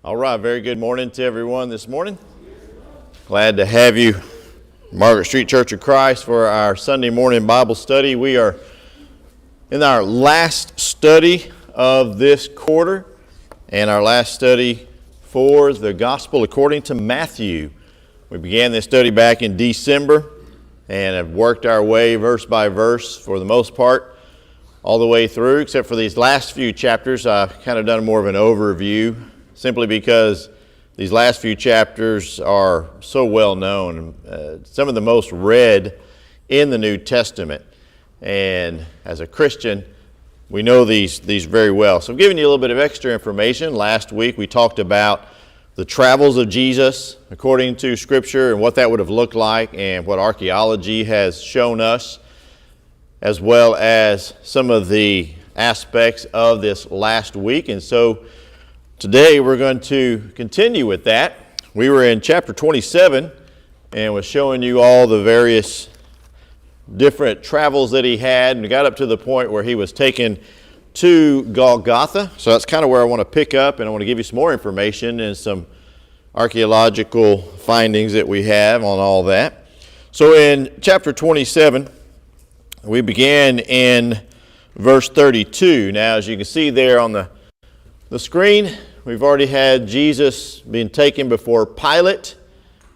All right, very good morning to everyone this morning. Glad to have you, Margaret Street Church of Christ, for our Sunday morning Bible study. We are in our last study of this quarter and our last study for the Gospel according to Matthew. We began this study back in December and have worked our way verse by verse for the most part all the way through, except for these last few chapters. I've kind of done more of an overview, simply because these last few chapters are so well known, some of the most read in the New Testament. And as a Christian, we know these very well. So I'm giving you a little bit of extra information. Last week we talked about the travels of Jesus according to Scripture and what that would have looked like and what archaeology has shown us, as well as some of the aspects of this last week. And so today we're going to continue with that. We were in chapter 27 and was showing you all the various different travels that he had, and got up to the point where he was taken to Golgotha. So that's kind of where I want to pick up, and I want to give you some more information and some archaeological findings that we have on all that. So in chapter 27, we began in verse 32. Now, as you can see there on the screen, we've already had Jesus being taken before Pilate,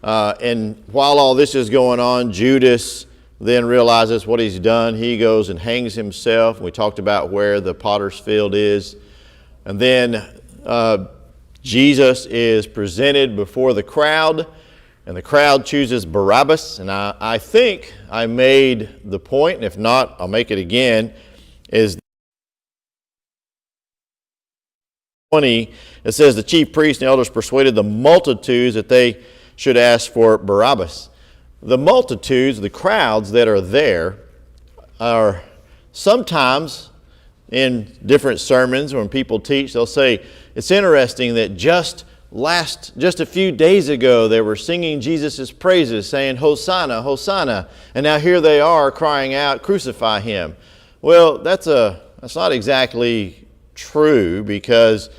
and while all this is going on, Judas then realizes what he's done. He goes and hangs himself. We talked about where the potter's field is. And then Jesus is presented before the crowd, and the crowd chooses Barabbas. And I think I made the point, and if not, I'll make it again, is 20, it says the chief priests and elders persuaded the multitudes that they should ask for Barabbas. The multitudes, the crowds that are there, are sometimes in different sermons when people teach, they'll say, it's interesting that just a few days ago they were singing Jesus' praises, saying, Hosanna, Hosanna, and now here they are crying out, crucify him. Well, that's not exactly true, because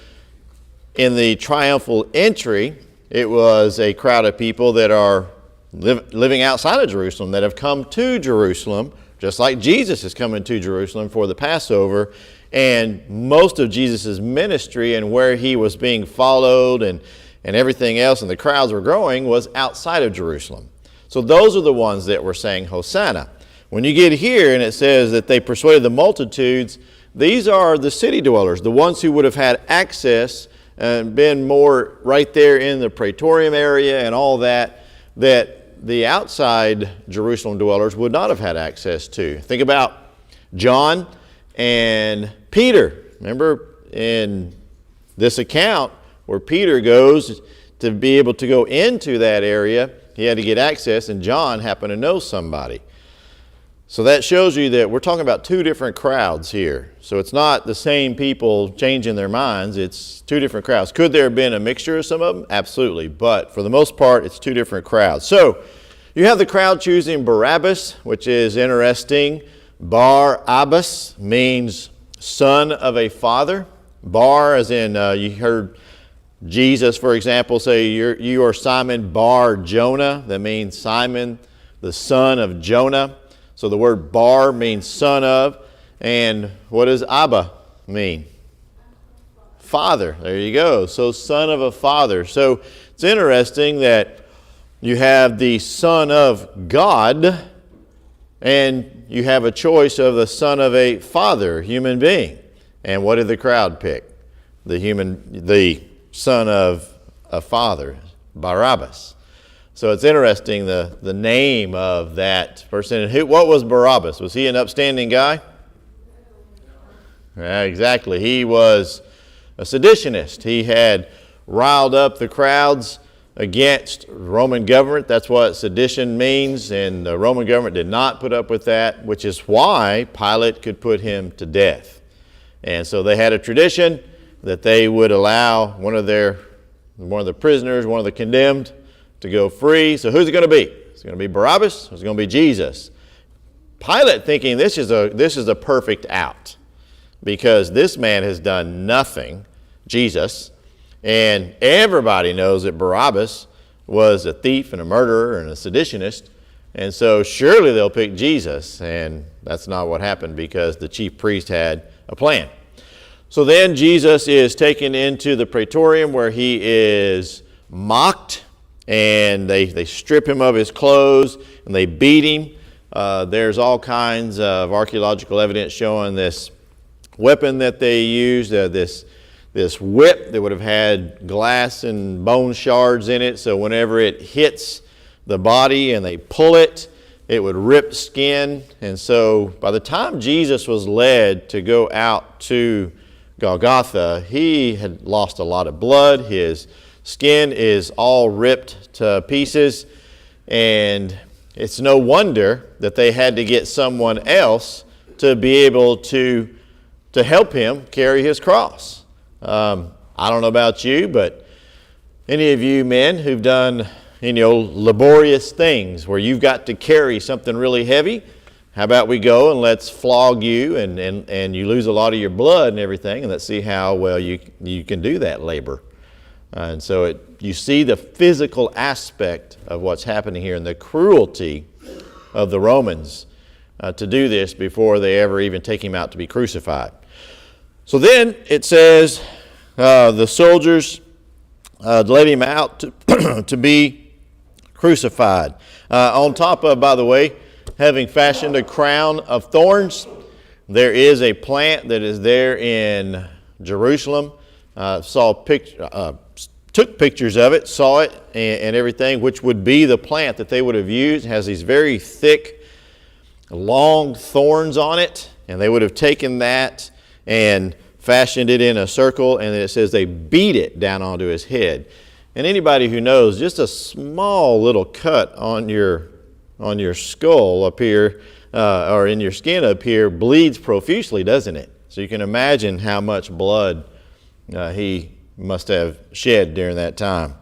in the triumphal entry, it was a crowd of people that are living outside of Jerusalem that have come to Jerusalem, just like Jesus is coming to Jerusalem for the Passover. And most of Jesus' ministry and where he was being followed and everything else, and the crowds were growing, was outside of Jerusalem. So those are the ones that were saying Hosanna. When you get here and it says that they persuaded the multitudes, these are the city dwellers, the ones who would have had access and been more right there in the Praetorium area and all that the outside Jerusalem dwellers would not have had access to. Think about John and Peter. Remember in this account where Peter goes to be able to go into that area, he had to get access, and John happened to know somebody. So that shows you that we're talking about two different crowds here. So it's not the same people changing their minds, it's two different crowds. Could there have been a mixture of some of them? Absolutely. But for the most part, it's two different crowds. So you have the crowd choosing Barabbas, which is interesting. Bar-Abbas means son of a father. Bar, as in you heard Jesus, for example, say, you are Simon Bar-Jonah. That means Simon, the son of Jonah. So the word bar means son of. And what does Abba mean? Father. There you go. So son of a father. So it's interesting that you have the Son of God, and you have a choice of the son of a father, human being. And what did the crowd pick? The son of a father, Barabbas. So it's interesting the name of that person. What was Barabbas? Was he an upstanding guy? Yeah, exactly. He was a seditionist. He had riled up the crowds against Roman government. That's what sedition means, and the Roman government did not put up with that, which is why Pilate could put him to death. And so they had a tradition that they would allow one of the prisoners, one of the condemned, to go free. So who's it going to be? It's going to be Barabbas, or it's going to be Jesus? Pilate thinking this is a perfect out, because this man has done nothing, Jesus, And everybody knows that Barabbas was a thief and a murderer and a seditionist. And so surely they'll pick Jesus. And that's not what happened, because the chief priest had a plan. So then Jesus is taken into the praetorium, where he is mocked, and they strip him of his clothes and they beat him. There's all kinds of archaeological evidence showing this weapon that they used, this whip that would have had glass and bone shards in it, so whenever it hits the body and they pull it, it would rip skin. And so by the time Jesus was led to go out to Golgotha, he had lost a lot of blood. His skin is all ripped to pieces, and it's no wonder that they had to get someone else to be able to help him carry his cross. I don't know about you, but any of you men who've done laborious things where you've got to carry something really heavy, how about we go and let's flog you and you lose a lot of your blood and everything, and let's see how well you can do that labor. And so you see the physical aspect of what's happening here and the cruelty of the Romans to do this before they ever even take him out to be crucified. So then it says the soldiers led him out to be crucified. On top of, by the way, having fashioned a crown of thorns, there is a plant that is there in Jerusalem. Took pictures of it, saw it and everything, which would be the plant that they would have used. It has these very thick, long thorns on it, and they would have taken that and fashioned it in a circle, and it says they beat it down onto his head. And anybody who knows, just a small little cut on your skull up here, or in your skin up here, bleeds profusely, doesn't it? So you can imagine how much blood he must have shed during that time.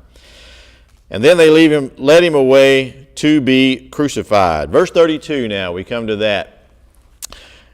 And then they led him away to be crucified. Verse 32 now, we come to that.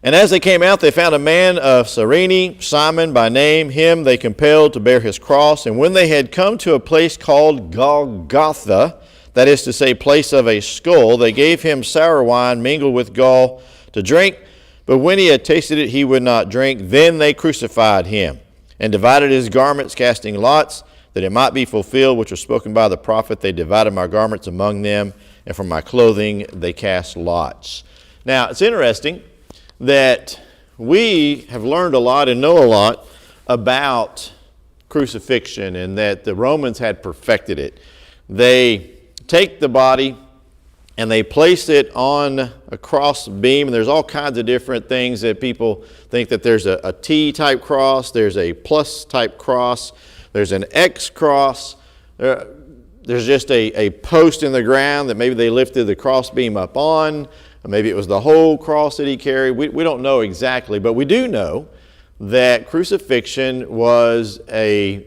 And as they came out, they found a man of Cyrene, Simon by name. Him they compelled to bear his cross. And when they had come to a place called Golgotha, that is to say, place of a skull, they gave him sour wine mingled with gall to drink. But when he had tasted it, he would not drink. Then they crucified him and divided his garments, casting lots, that it might be fulfilled, which was spoken by the prophet. They divided my garments among them, and from my clothing they cast lots. Now, it's interesting that we have learned a lot and know a lot about crucifixion, and that the Romans had perfected it. They take the body and they place it on a cross beam, and there's all kinds of different things that people think that there's a T-type cross, there's a plus-type cross, there's an X cross, there's just a post in the ground that maybe they lifted the cross beam up on, or maybe it was the whole cross that he carried. We don't know exactly, but we do know that crucifixion was a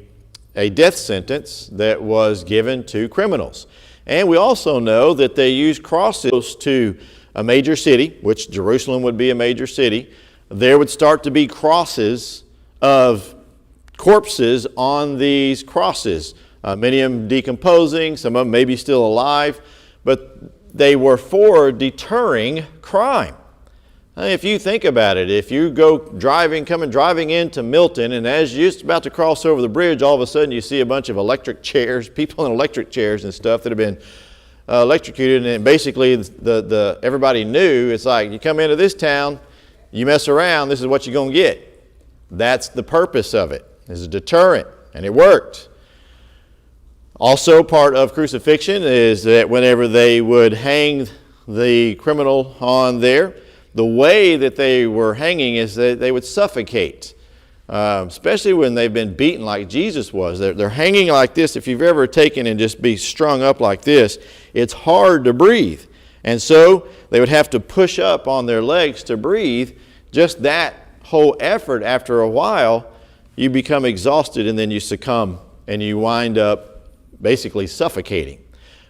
death sentence that was given to criminals. And we also know that they used crosses to a major city, which Jerusalem would be a major city. There would start to be crosses of corpses on these crosses. Many of them decomposing, some of them maybe still alive, but they were for deterring crime. If you think about it, if you go coming driving into Milton, and as you're just about to cross over the bridge, all of a sudden you see a bunch of electric chairs, people in electric chairs and stuff that have been electrocuted, and basically everybody knew, it's like, you come into this town, you mess around, this is what you're going to get. That's the purpose of it, is a deterrent, and it worked. Also, part of crucifixion is that whenever they would hang the criminal on there, the way that they were hanging is that they would suffocate, especially when they've been beaten like Jesus was. They're hanging like this. If you've ever taken and just be strung up like this, it's hard to breathe. And so they would have to push up on their legs to breathe. Just that whole effort, after a while, you become exhausted and then you succumb and you wind up basically suffocating.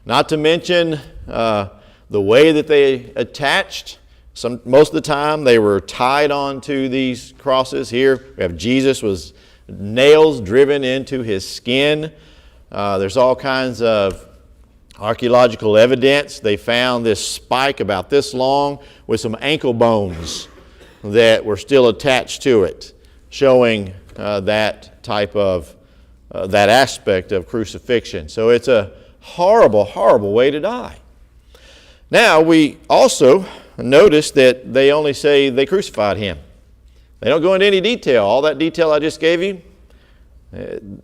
Not to mention the way that they attached. Most of the time they were tied onto these crosses. Here we have Jesus was nails driven into his skin. There's all kinds of archaeological evidence. They found this spike about this long with some ankle bones that were still attached to it, showing that type of, that aspect of crucifixion. So it's a horrible, horrible way to die. Now, we also notice that they only say they crucified him. They don't go into any detail. All that detail I just gave you,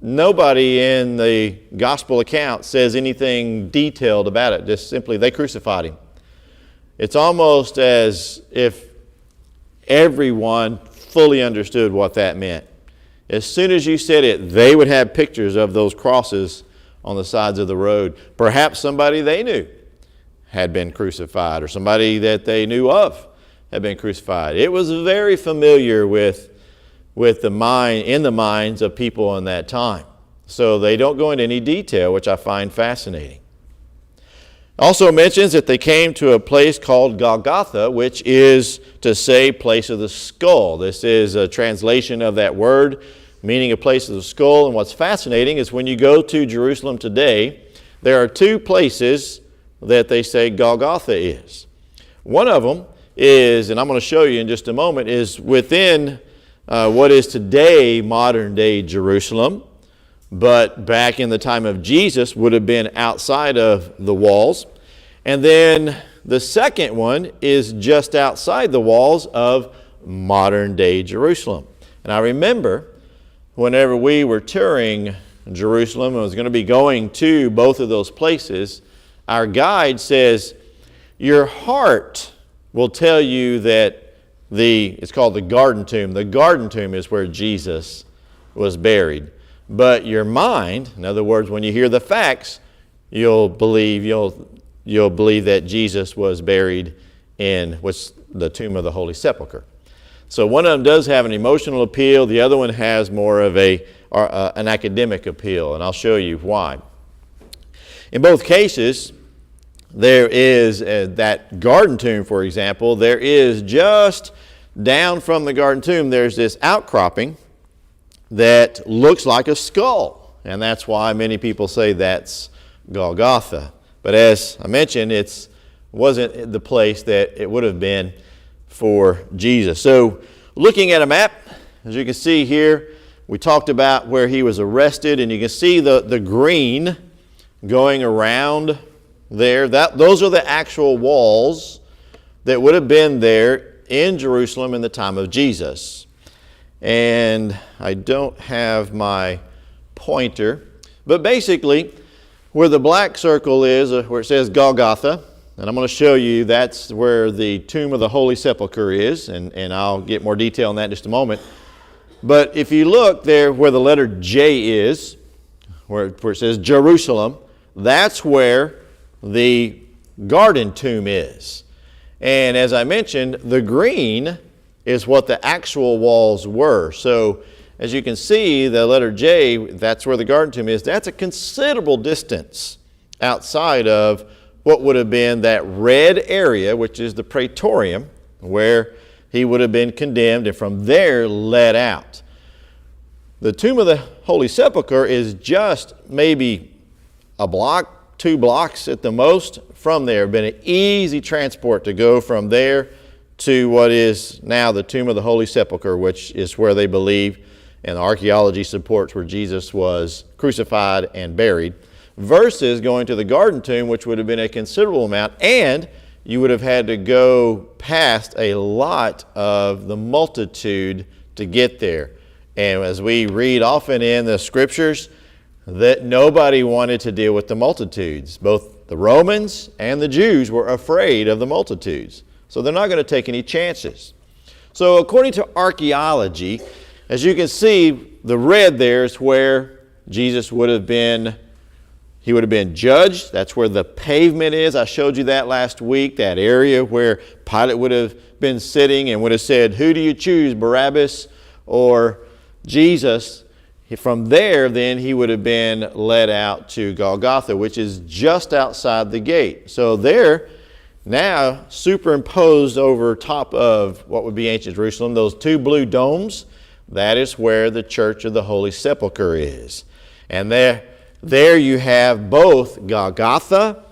nobody in the gospel account says anything detailed about it. Just simply, they crucified him. It's almost as if everyone fully understood what that meant. As soon as you said it, they would have pictures of those crosses on the sides of the road. Perhaps somebody they knew had been crucified, or somebody that they knew of had been crucified. It was very familiar with the mind, in the minds of people in that time. So they don't go into any detail, which I find fascinating. Also mentions that they came to a place called Golgotha, which is to say place of the skull. This is a translation of that word, meaning a place of the skull. And what's fascinating is when you go to Jerusalem today, there are two places that they say Golgotha is. One of them is, and I'm going to show you in just a moment, is within what is today modern day Jerusalem, but back in the time of Jesus would have been outside of the walls. And then the second one is just outside the walls of modern day Jerusalem. And I remember whenever we were touring Jerusalem and was going to be going to both of those places, our guide says, your heart will tell you that it's called the Garden Tomb. The Garden Tomb is where Jesus was buried. But your mind, in other words, when you hear the facts, you'll believe that Jesus was buried in what's the tomb of the Holy Sepulchre. So one of them does have an emotional appeal. The other one has more of an academic appeal, and I'll show you why. In both cases, there is that garden tomb, for example, there is just down from the garden tomb, there's this outcropping that looks like a skull. And that's why many people say that's Golgotha. But as I mentioned, it wasn't the place that it would have been for Jesus. So looking at a map, as you can see here, we talked about where he was arrested, and you can see the green going around there. Those are the actual walls that would have been there in Jerusalem in the time of Jesus. And I don't have my pointer, but basically where the black circle is, where it says Golgotha, and I'm going to show you that's where the tomb of the Holy Sepulchre is, and I'll get more detail on that in just a moment. But if you look there where the letter J is, where it says Jerusalem, that's where the garden tomb is. And as I mentioned, the green is what the actual walls were. So as you can see, the letter J, that's where the garden tomb is. That's a considerable distance outside of what would have been that red area, which is the praetorium, where he would have been condemned and from there led out. The tomb of the Holy Sepulchre is just maybe a block, 2 blocks at the most from there. Been an easy transport to go from there to what is now the tomb of the Holy Sepulchre, which is where they believe, and the archaeology supports, where Jesus was crucified and buried, versus going to the garden tomb, which would have been a considerable amount, and you would have had to go past a lot of the multitude to get there. And as we read often in the scriptures, that nobody wanted to deal with the multitudes. Both the Romans and the Jews were afraid of the multitudes. So they're not going to take any chances. So according to archaeology, as you can see, the red there is where Jesus would have been, he would have been judged. That's where the pavement is. I showed you that last week, that area where Pilate would have been sitting and would have said, who do you choose, Barabbas or Jesus? From there, then, he would have been led out to Golgotha, which is just outside the gate. So there, now superimposed over top of what would be ancient Jerusalem, those 2 blue domes, that is where the Church of the Holy Sepulchre is. And there you have both Golgotha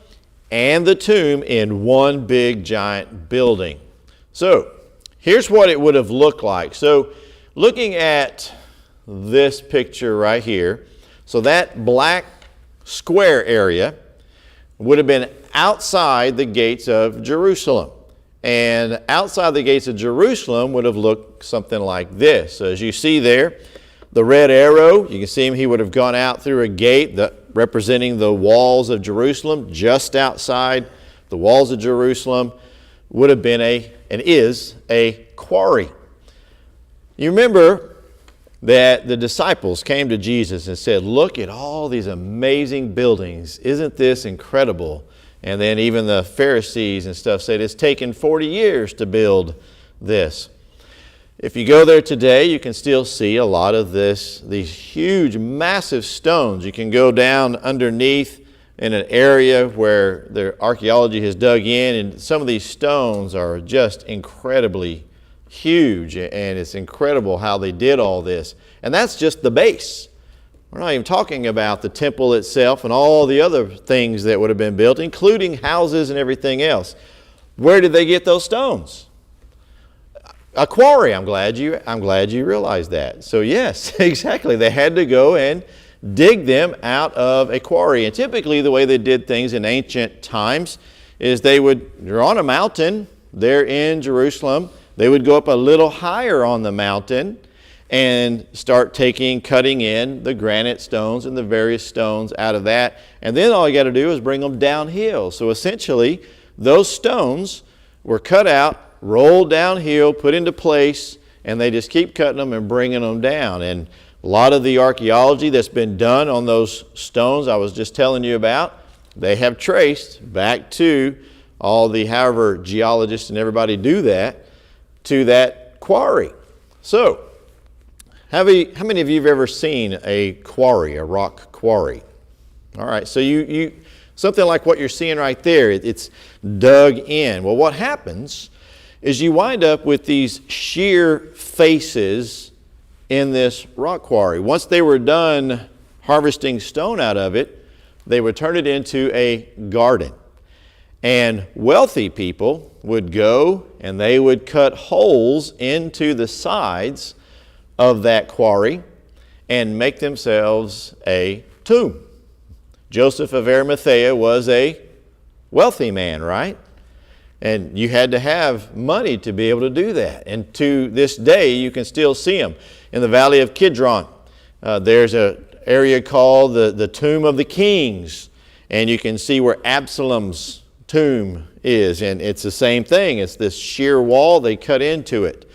and the tomb in one big giant building. So here's what it would have looked like. So looking at this picture right here, so that black square area would have been outside the gates of Jerusalem. And outside the gates of Jerusalem would have looked something like this. So as you see there, the red arrow, you can see him, he would have gone out through a gate representing the walls of Jerusalem. Just outside the walls of Jerusalem would have been and is a quarry. You remember that the disciples came to Jesus and said, look at all these amazing buildings. Isn't this incredible? And then even the Pharisees and stuff said it's taken 40 years to build this. If you go there today, you can still see a lot of these huge, massive stones. You can go down underneath in an area where the archaeology has dug in, and some of these stones are just incredibly huge, and it's incredible how they did all this. And that's just the base. We're not even talking about the temple itself and all the other things that would have been built, including houses and everything else. Where did they get those stones? A quarry. I'm glad you realized that. So yes, exactly. They had to go and dig them out of a quarry. And typically the way they did things in ancient times is they're on a mountain there in Jerusalem. They would go up a little higher on the mountain and start cutting in the granite stones and the various stones out of that. And then all you got to do is bring them downhill. So essentially, those stones were cut out, rolled downhill, put into place, and they just keep cutting them and bringing them down. And a lot of the archaeology that's been done on those stones I was just telling you about, they have traced back to however geologists and everybody do that, to that quarry. So, how many of you have ever seen a quarry, a rock quarry? All right, so you something like what you're seeing right there, it's dug in. Well, what happens is you wind up with these sheer faces in this rock quarry. Once they were done harvesting stone out of it, they would turn it into a garden. And wealthy people would go and they would cut holes into the sides of that quarry and make themselves a tomb. Joseph of Arimathea was a wealthy man, right? And you had to have money to be able to do that. And to this day, you can still see them. In the valley of Kidron, there's an area called the Tomb of the Kings. And you can see where Absalom's tomb is. And it's the same thing. It's this sheer wall. They cut into it.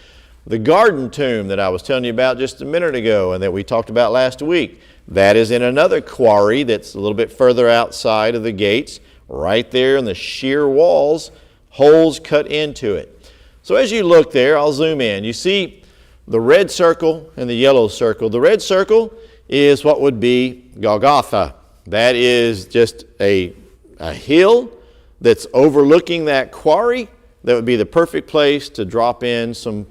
The garden tomb that I was telling you about just a minute ago and that we talked about last week, that is in another quarry that's a little bit further outside of the gates, right there in the sheer walls, holes cut into it. So as you look there, I'll zoom in. You see the red circle and the yellow circle. The red circle is what would be Golgotha. That is just a hill that's overlooking that quarry. That would be the perfect place to drop in some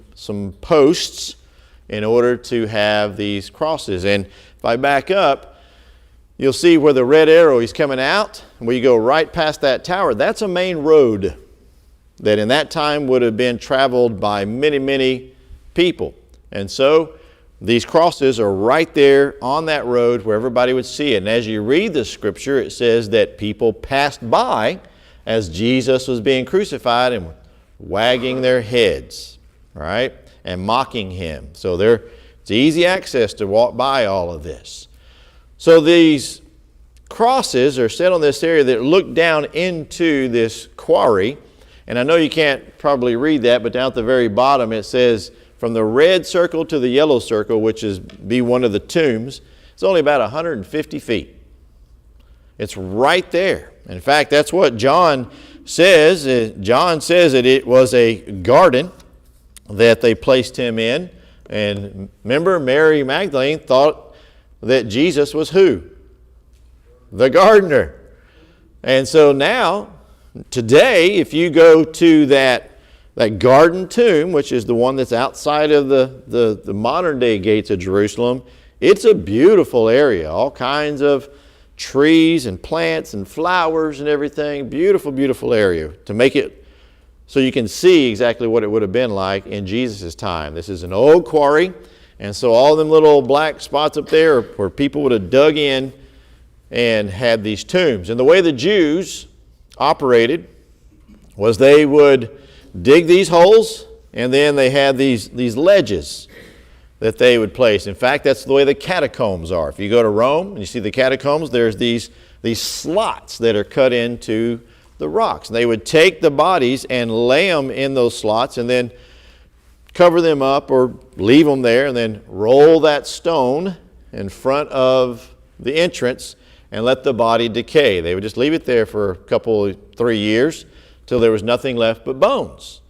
posts in order to have these crosses. And if I back up, you'll see where the red arrow is coming out, and where you go right past that tower, that's a main road that in that time would have been traveled by many, many people. And so these crosses are right there on that road where everybody would see it. And as you read the scripture, it says that people passed by as Jesus was being crucified and wagging their heads, right, and mocking him. So it's easy access to walk by all of this. So these crosses are set on this area that look down into this quarry. And I know you can't probably read that, but down at the very bottom it says from the red circle to the yellow circle, which is be one of the tombs, it's only about 150 feet. It's right there. In fact, that's what John says. John says that it was a garden that they placed him in. And remember, Mary Magdalene thought that Jesus was who? The gardener. And so now, today, if you go to that That garden tomb, which is the one that's outside of the modern day gates of Jerusalem, it's a beautiful area. All kinds of trees and plants and flowers and everything. Beautiful, beautiful area to make it so you can see exactly what it would have been like in Jesus' time. This is an old quarry, and so all them little black spots up there where people would have dug in and had these tombs. And the way the Jews operated was they would dig these holes, and then they had these ledges that they would place. In fact, that's the way the catacombs are. If you go to Rome and you see the catacombs, there's these slots that are cut into the rocks. And they would take the bodies and lay them in those slots and then cover them up or leave them there and then roll that stone in front of the entrance and let the body decay. They would just leave it there for a couple, 3 years till there was nothing left but bones.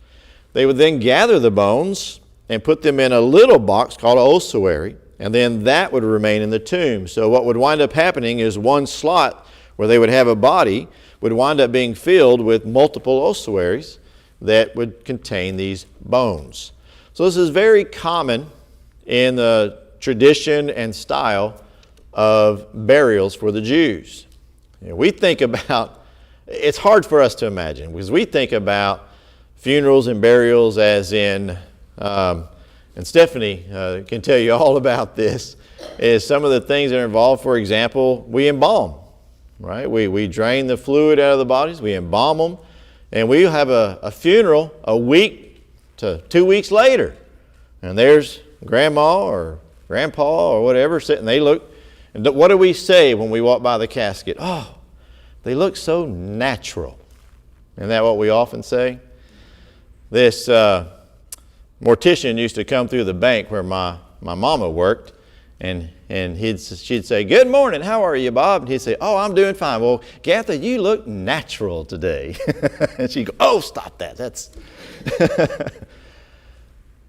They would then gather the bones and put them in a little box called an ossuary, and then that would remain in the tomb. So what would wind up happening is one slot where they would have a body would wind up being filled with multiple ossuaries that would contain these bones. So this is very common in the tradition and style of burials for the Jews. We think about, it's hard for us to imagine because we think about funerals and burials as in, and Stephanie can tell you all about this, is some of the things that are involved. For example, we embalm, right? We drain the fluid out of the bodies, we embalm them, and we have a funeral a week to 2 weeks later. And there's grandma or grandpa or whatever sitting, they look, and what do we say when we walk by the casket? Oh, they look so natural. Isn't that what we often say? This mortician used to come through the bank where my mama worked, and she'd say, "Good morning, how are you, Bob?" And he'd say, "Oh, I'm doing fine." "Well, Gatha, you look natural today." And she'd go, "Oh, stop that. That's..."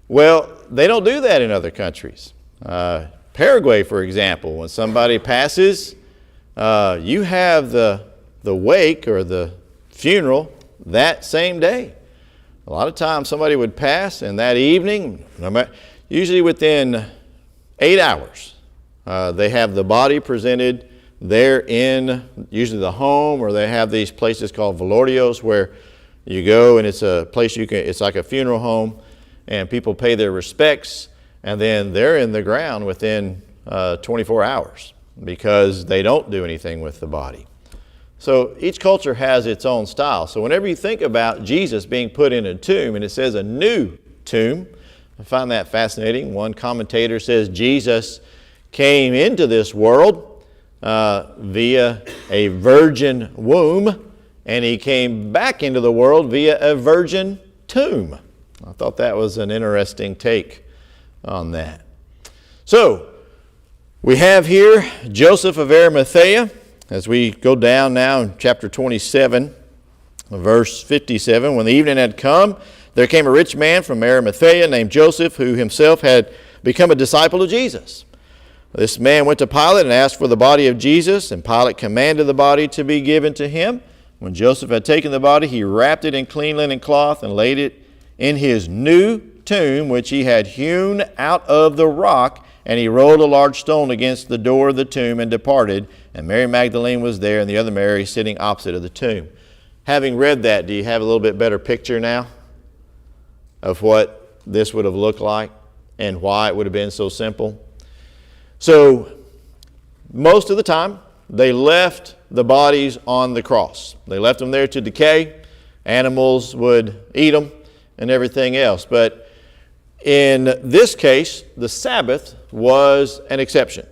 Well, they don't do that in other countries. Paraguay, for example, when somebody passes, you have the wake or the funeral that same day. A lot of times somebody would pass, and that evening, usually within 8 hours, they have the body presented there in usually the home, or they have these places called velorios where you go and it's a place it's like a funeral home, and people pay their respects, and then they're in the ground within 24 hours because they don't do anything with the body. So each culture has its own style. So whenever you think about Jesus being put in a tomb, and it says a new tomb, I find that fascinating. One commentator says Jesus came into this world via a virgin womb, and he came back into the world via a virgin tomb. I thought that was an interesting take on that. So we have here Joseph of Arimathea. As we go down now in chapter 27, verse 57, when the evening had come, there came a rich man from Arimathea named Joseph, who himself had become a disciple of Jesus. This man went to Pilate and asked for the body of Jesus, and Pilate commanded the body to be given to him. When Joseph had taken the body, he wrapped it in clean linen cloth and laid it in his new tomb, which he had hewn out of the rock, and he rolled a large stone against the door of the tomb and departed. And Mary Magdalene was there, and the other Mary sitting opposite of the tomb. Having read that, do you have a little bit better picture now of what this would have looked like and why it would have been so simple? So most of the time, they left the bodies on the cross. They left them there to decay. Animals would eat them and everything else. But in this case, the Sabbath was an exception.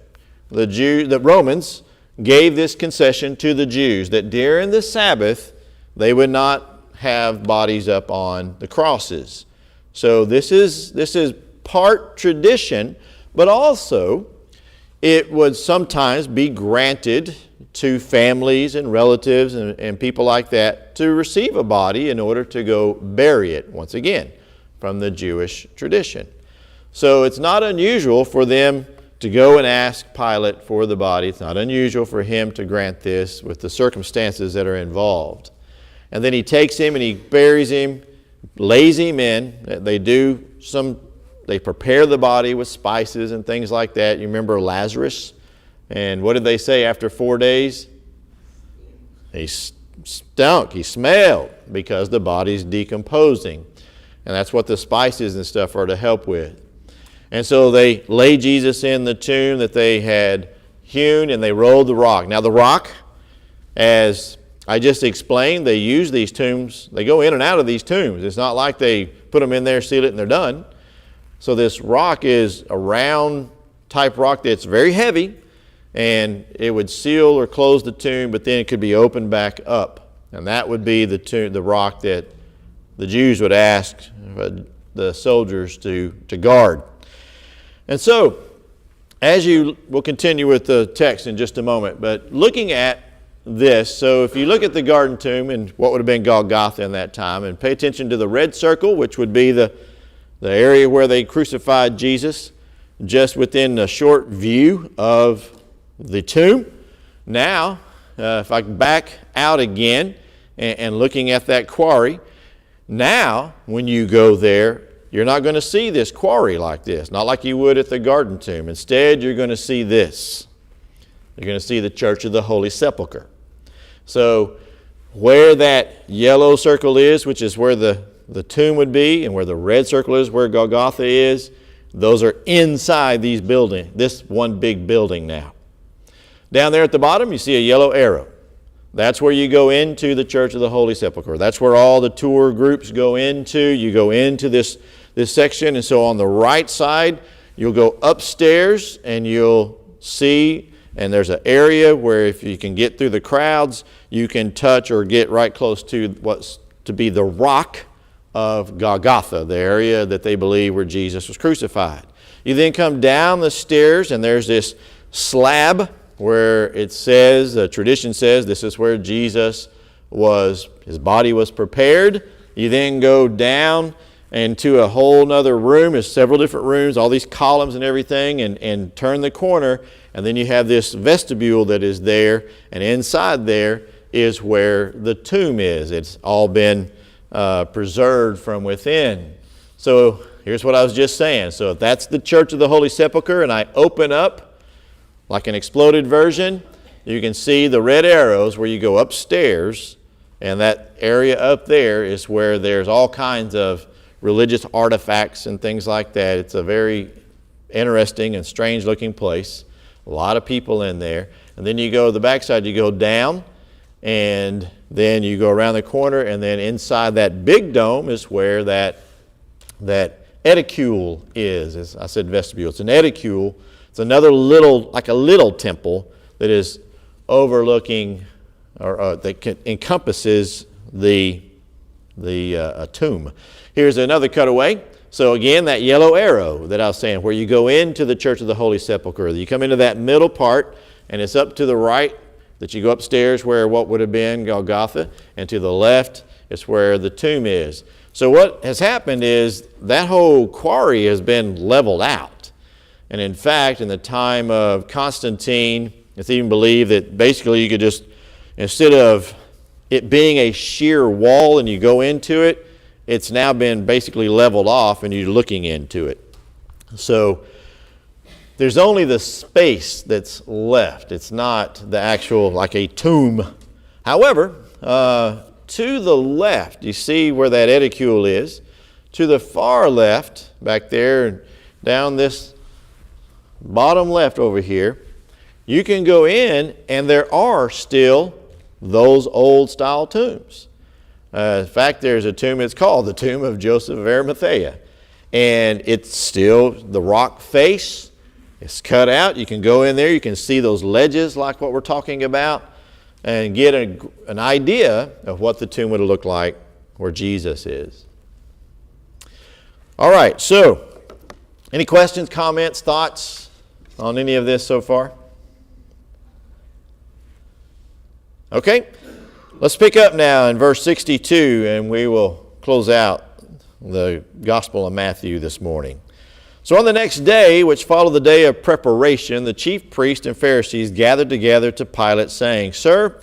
The Romans gave this concession to the Jews that during the Sabbath, they would not have bodies up on the crosses. So this is part tradition, but also it would sometimes be granted to families and relatives and people like that to receive a body in order to go bury it, once again, from the Jewish tradition. So it's not unusual for them to go and ask Pilate for the body. It's not unusual for him to grant this with the circumstances that are involved. And then he takes him and he buries him lazy men. They prepare the body with spices and things like that. You remember Lazarus? And what did they say after 4 days? He stunk, he smelled, because the body's decomposing. And that's what the spices and stuff are to help with. And so they laid Jesus in the tomb that they had hewn, and they rolled the rock. Now the rock, as I just explained, they use these tombs. They go in and out of these tombs. It's not like they put them in there, seal it, and they're done. So this rock is a round type rock that's very heavy, and it would seal or close the tomb, but then it could be opened back up. And that would be the rock that the Jews would ask the soldiers to guard. And so, we'll continue with the text in just a moment, but looking at this, so if you look at the garden tomb and what would have been Golgotha in that time, and pay attention to the red circle, which would be the area where they crucified Jesus, just within a short view of the tomb. Now, if I back out again and looking at that quarry, now when you go there, you're not going to see this quarry like this, not like you would at the garden tomb. Instead, you're going to see this. You're going to see the Church of the Holy Sepulchre. So where that yellow circle is, which is where the tomb would be, and where the red circle is, where Golgotha is, those are inside these buildings, this one big building now. Down there at the bottom, you see a yellow arrow. That's where you go into the Church of the Holy Sepulchre. That's where all the tour groups go into. You go into this section, and so on the right side, you'll go upstairs, and you'll see, and there's an area where if you can get through the crowds, you can touch or get right close to what's to be the rock of Golgotha, the area that they believe where Jesus was crucified. You then come down the stairs, and there's this slab where it says, the tradition says, this is where Jesus his body was prepared. You then go down into a whole nother room. There's several different rooms, all these columns and everything, and turn the corner, and then you have this vestibule that is there, and inside there is where the tomb is. It's all been preserved from within. So here's what I was just saying. So if that's the Church of the Holy Sepulchre, and I open up like an exploded version, you can see the red arrows where you go upstairs, and that area up there is where there's all kinds of religious artifacts and things like that. It's a very interesting and strange looking place. A lot of people in there. And then you go to the backside, you go down, and then you go around the corner, and then inside that big dome is where that edicule is. As I said, vestibule. It's an edicule. It's another like a little temple that is overlooking, or that encompasses the tomb. Here's another cutaway. So again, that yellow arrow that I was saying, where you go into the Church of the Holy Sepulchre, you come into that middle part, and it's up to the right that you go upstairs where what would have been Golgotha, and to the left is where the tomb is. So what has happened is that whole quarry has been leveled out. And in fact, in the time of Constantine, it's even believed that basically you could just, instead of it being a sheer wall and you go into it, it's now been basically leveled off and you're looking into it. So there's only the space that's left. It's not the actual, like a tomb. However, to the left, you see where that edicule is. To the far left, back there, down this bottom left over here, you can go in, and there are still those old style tombs. In fact, there's a tomb, it's called the tomb of Joseph of Arimathea. And it's still the rock face. It's cut out. You can go in there. You can see those ledges like what we're talking about and get an idea of what the tomb would have looked like where Jesus is. All right, so any questions, comments, thoughts on any of this so far? Okay, let's pick up now in verse 62, and we will close out the Gospel of Matthew this morning. So on the next day, which followed the day of preparation, the chief priests and Pharisees gathered together to Pilate, saying, "Sir,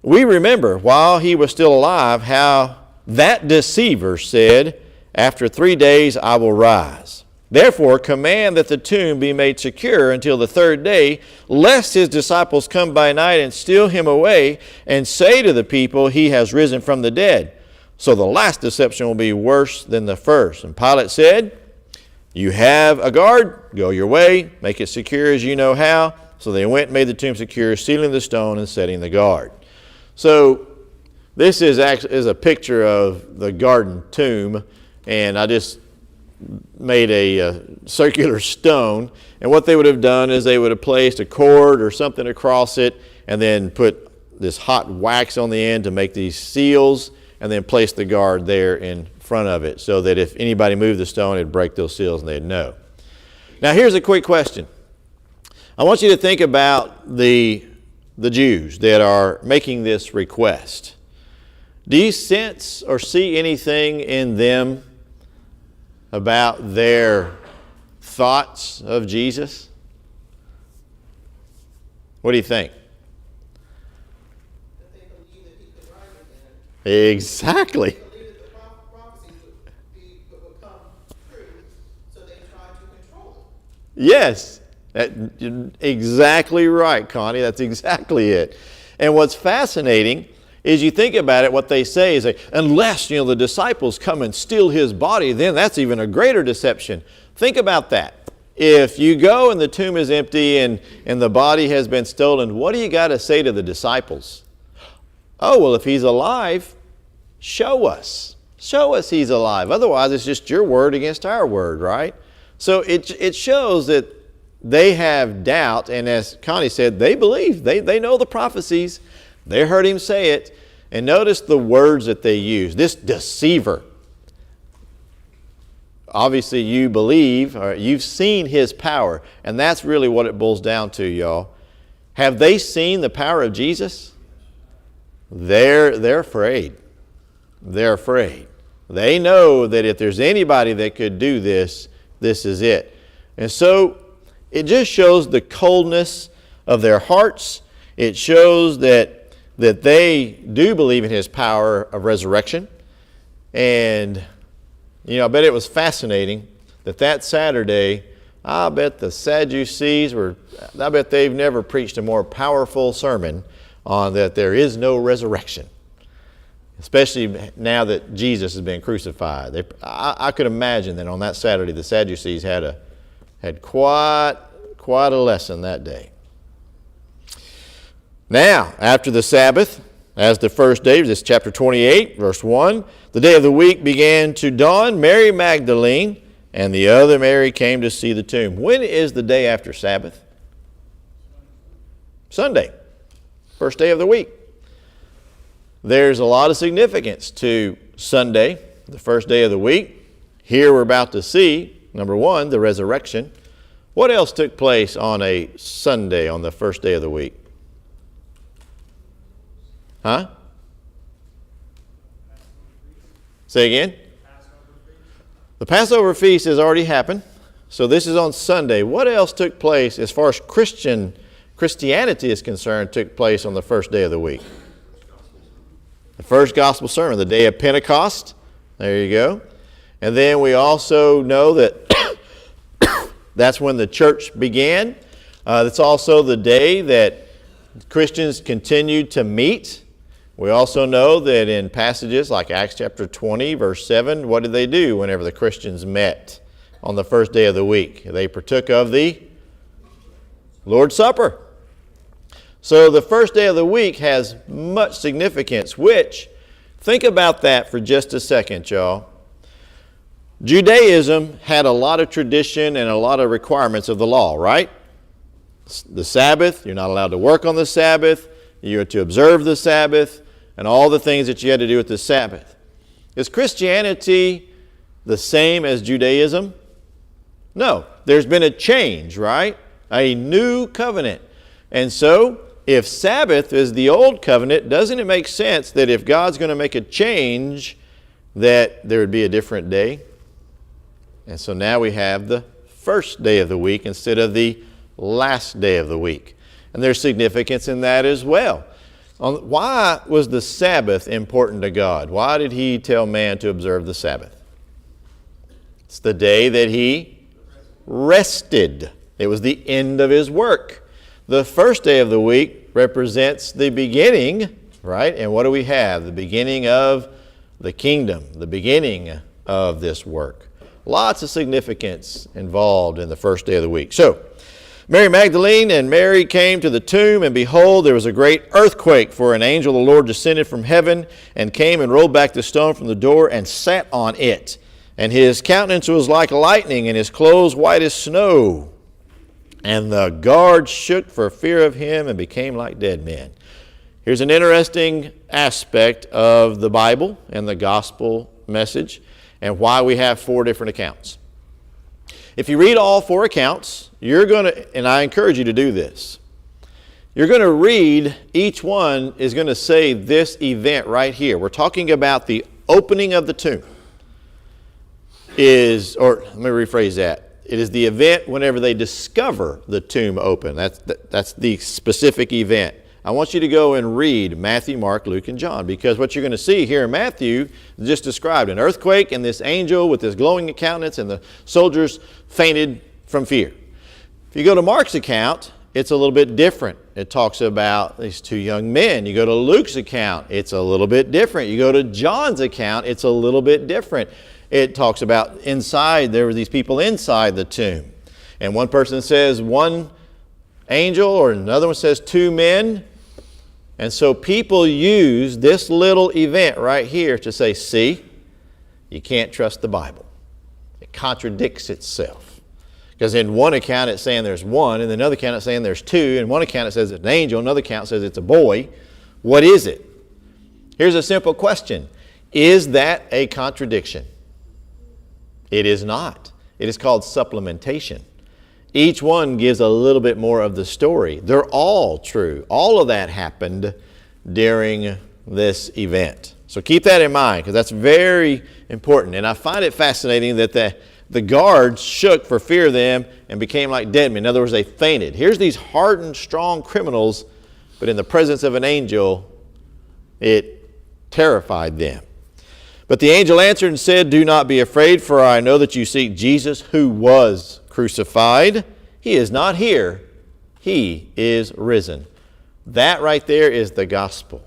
we remember while he was still alive how that deceiver said, after 3 days I will rise. Therefore command that the tomb be made secure until the third day, lest his disciples come by night and steal him away and say to the people, he has risen from the dead. So the last deception will be worse than the first. And Pilate said, you have a guard, go your way, make it secure as you know how. So they went and made the tomb secure, sealing the stone and setting the guard. So this is a picture of the garden tomb, and I just made a circular stone. And what they would have done is they would have placed a cord or something across it and then put this hot wax on the end to make these seals, and then place the guard there in front of it so that if anybody moved the stone, it'd break those seals and they'd know. Now here's a quick question. I want you to think about the Jews that are making this request. Do you sense or see anything in them about their thoughts of Jesus? What do you think? That they believe that he could rise again. Exactly. They believe that the prophecies would come true, so they try to control it. Yes, exactly right, Connie. That's exactly it. And what's fascinating is you think about it, what they say is, unless, the disciples come and steal his body, then that's even a greater deception. Think about that. If you go and the tomb is empty and the body has been stolen, what do you got to say to the disciples? Oh, well, if he's alive, show us. Show us he's alive. Otherwise, it's just your word against our word, right? So it shows that they have doubt, and as Connie said, they believe. They know the prophecies. They heard him say it, and notice the words that they use. This deceiver. Obviously, you believe, or you've seen his power, and that's really what it boils down to, y'all. Have they seen the power of Jesus? They're afraid. They're afraid. They know that if there's anybody that could do this, this is it. And so it just shows the coldness of their hearts. It shows that they do believe in his power of resurrection. And, I bet it was fascinating that Saturday, I bet the Sadducees I bet they've never preached a more powerful sermon on that there is no resurrection. Especially now that Jesus has been crucified. I could imagine that on that Saturday the Sadducees had quite a lesson that day. Now, after the Sabbath, as the first day, this is chapter 28, verse 1, the day of the week began to dawn. Mary Magdalene and the other Mary came to see the tomb. When is the day after Sabbath? Sunday, first day of the week. There's a lot of significance to Sunday, the first day of the week. Here we're about to see, number one, the resurrection. What else took place on a Sunday on the first day of the week? Huh? Say again? The Passover feast has already happened. So this is on Sunday. What else took place as far as Christianity is concerned took place on the first day of the week? The first gospel sermon, the day of Pentecost. There you go. And then we also know that that's when the church began. That's also the day that Christians continued to meet. We also know that in passages like Acts chapter 20, verse 7, what did they do whenever the Christians met on the first day of the week? They partook of the Lord's Supper. So the first day of the week has much significance, which, think about that for just a second, y'all. Judaism had a lot of tradition and a lot of requirements of the law, right? The Sabbath, you're not allowed to work on the Sabbath. You're to observe the Sabbath and all the things that you had to do with the Sabbath. Is Christianity the same as Judaism? No. There's been a change, right? A new covenant. And so, if Sabbath is the old covenant, doesn't it make sense that if God's going to make a change, that there would be a different day? And so now we have the first day of the week instead of the last day of the week. And there's significance in that as well. Why was the Sabbath important to God? Why did he tell man to observe the Sabbath? It's the day that he rested. It was the end of his work. The first day of the week represents the beginning, right? And what do we have? The beginning of the kingdom, the beginning of this work. Lots of significance involved in the first day of the week. So, Mary Magdalene and Mary came to the tomb, and behold, there was a great earthquake, for an angel of the Lord descended from heaven and came and rolled back the stone from the door and sat on it. And his countenance was like lightning, and his clothes white as snow. And the guards shook for fear of him and became like dead men. Here's an interesting aspect of the Bible and the gospel message, and why we have 4 different accounts. If you read all 4 accounts, you're going to, and I encourage you to do this, you're going to read, each one is going to say this event right here. We're talking about the opening of the tomb. Or let me rephrase that. It is the event whenever they discover the tomb open. That's the specific event. I want you to go and read Matthew, Mark, Luke, and John, because what you're going to see here in Matthew is just described an earthquake and this angel with this glowing countenance, and the soldiers fainted from fear. If you go to Mark's account, it's a little bit different. It talks about these 2 young men. You go to Luke's account, it's a little bit different. You go to John's account, it's a little bit different. It talks about inside, there were these people inside the tomb. And one person says 1 angel, or another one says 2 men. And so people use this little event right here to say, see, you can't trust the Bible. It contradicts itself. Because in one account it's saying there's 1, and in another account it's saying there's 2, in one account it says it's an angel, another account says it's a boy. What is it? Here's a simple question. Is that a contradiction? It is not. It is called supplementation. Each one gives a little bit more of the story. They're all true. All of that happened during this event. So keep that in mind, because that's very important. And I find it fascinating that the guards shook for fear of them and became like dead men. In other words, they fainted. Here's these hardened, strong criminals, but in the presence of an angel, it terrified them. But the angel answered and said, do not be afraid, for I know that you seek Jesus, who was crucified. He is not here. He is risen. That right there is the gospel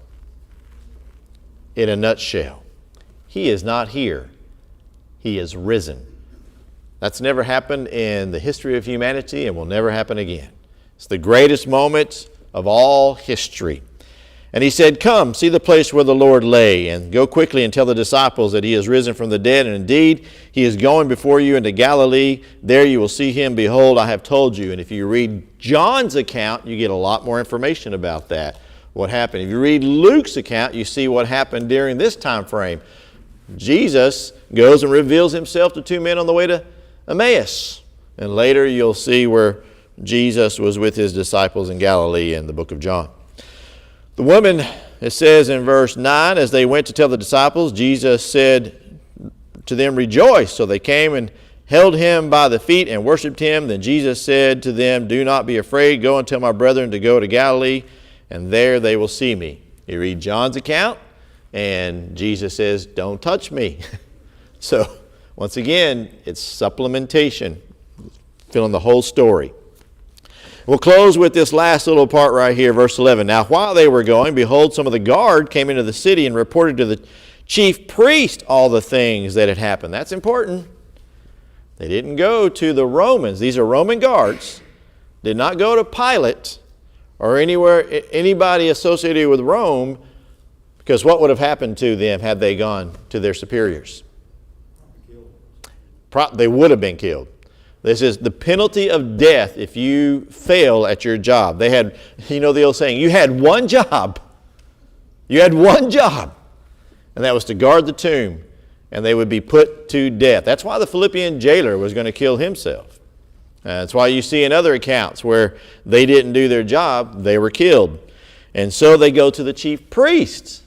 in a nutshell. He is not here. He is risen. That's never happened in the history of humanity and will never happen again. It's the greatest moment of all history. And he said, come, see the place where the Lord lay, and go quickly and tell the disciples that he is risen from the dead. And indeed, he is going before you into Galilee. There you will see him. Behold, I have told you. And if you read John's account, you get a lot more information about that, what happened. If you read Luke's account, you see what happened during this time frame. Jesus goes and reveals himself to 2 men on the way to Emmaus. And later you'll see where Jesus was with his disciples in Galilee in the book of John. The woman, it says in verse 9, as they went to tell the disciples, Jesus said to them, rejoice. So they came and held him by the feet and worshiped him. Then Jesus said to them, do not be afraid. Go and tell my brethren to go to Galilee, and there they will see me. You read John's account, and Jesus says, don't touch me. So, once again, it's supplementation, filling the whole story. We'll close with this last little part right here, verse 11. Now, while they were going, behold, some of the guard came into the city and reported to the chief priest all the things that had happened. That's important. They didn't go to the Romans. These are Roman guards. Did not go to Pilate or anybody associated with Rome, because what would have happened to them had they gone to their superiors? They would have been killed. This is the penalty of death if you fail at your job. They had, the old saying, you had one job. You had one job. And that was to guard the tomb. And they would be put to death. That's why the Philippian jailer was going to kill himself. That's why you see in other accounts where they didn't do their job, they were killed. And so they go to the chief priests.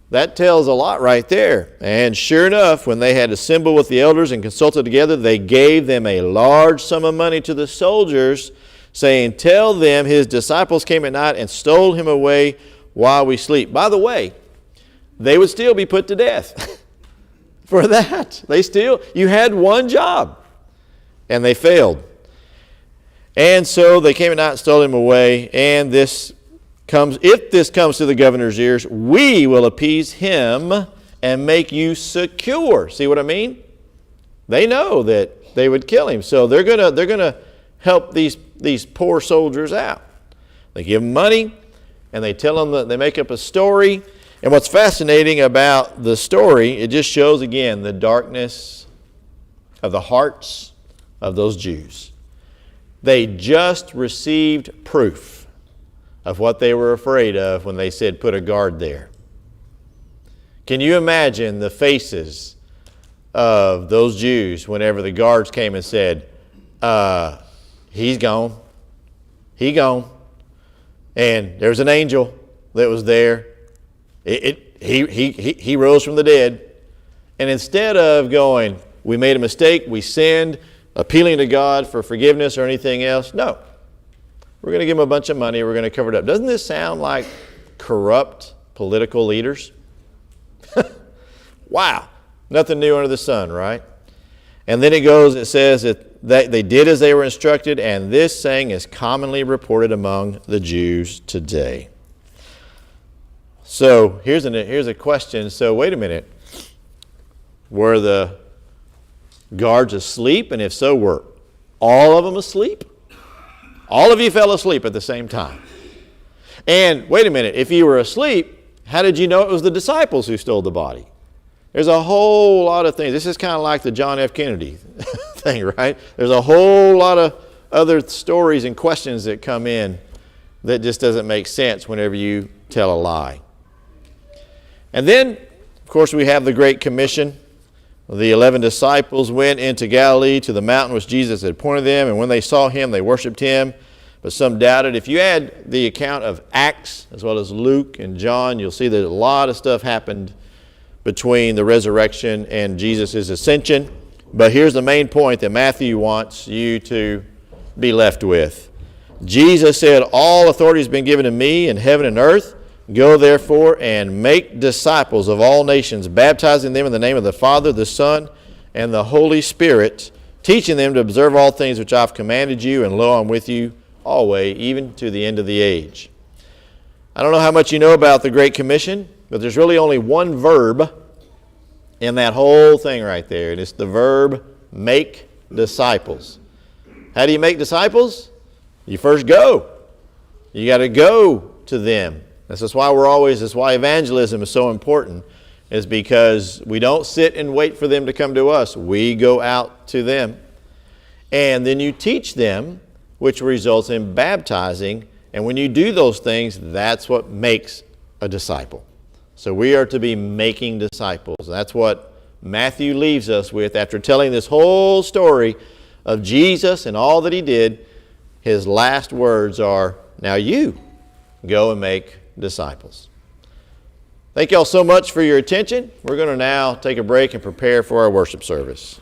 That tells a lot right there. And sure enough, when they had assembled with the elders and consulted together, they gave them a large sum of money to the soldiers, saying, tell them his disciples came at night and stole him away while we sleep. By the way, they would still be put to death for that. You had one job, and they failed. And so they came at night and stole him away, and if this comes to the governor's ears, we will appease him and make you secure. See what I mean? They know that they would kill him, so they're gonna help these poor soldiers out. They give them money, and they tell them that they make up a story. And what's fascinating about the story, it just shows again the darkness of the hearts of those Jews. They just received proof of what they were afraid of when they said, put a guard there. Can you imagine the faces of those Jews whenever the guards came and said, he's gone. He gone. And there's an angel that was there. He rose from the dead. And instead of going, we made a mistake, we sinned, appealing to God for forgiveness or anything else, no. We're going to give them a bunch of money. We're going to cover it up. Doesn't this sound like corrupt political leaders? Wow. Nothing new under the sun, right? And then it says that they did as they were instructed, and this saying is commonly reported among the Jews today. So here's a question. So wait a minute. Were the guards asleep? And if so, were all of them asleep? All of you fell asleep at the same time. And wait a minute, if you were asleep, how did you know it was the disciples who stole the body? There's a whole lot of things. This is kind of like the John F. Kennedy thing, right? There's a whole lot of other stories and questions that come in that just doesn't make sense whenever you tell a lie. And then, of course, we have the Great Commission. The 11 disciples went into Galilee to the mountain which Jesus had pointed them, and when they saw him, they worshiped him, but some doubted. If you add the account of Acts as well as Luke and John, you'll see that a lot of stuff happened between the resurrection and Jesus' ascension. But here's the main point that Matthew wants you to be left with. Jesus said, all authority has been given to me in heaven and earth. Go therefore and make disciples of all nations, baptizing them in the name of the Father, the Son, and the Holy Spirit, teaching them to observe all things which I've commanded you, and lo, I'm with you always, even to the end of the age. I don't know how much you know about the Great Commission, but there's really only one verb in that whole thing right there, and it's the verb make disciples. How do you make disciples? You first go. You got to go to them. This is why evangelism is so important, is because we don't sit and wait for them to come to us. We go out to them. And then you teach them, which results in baptizing. And when you do those things, that's what makes a disciple. So we are to be making disciples. That's what Matthew leaves us with after telling this whole story of Jesus and all that he did. His last words are, now you go and make disciples. Thank you all so much for your attention. We're going to now take a break and prepare for our worship service.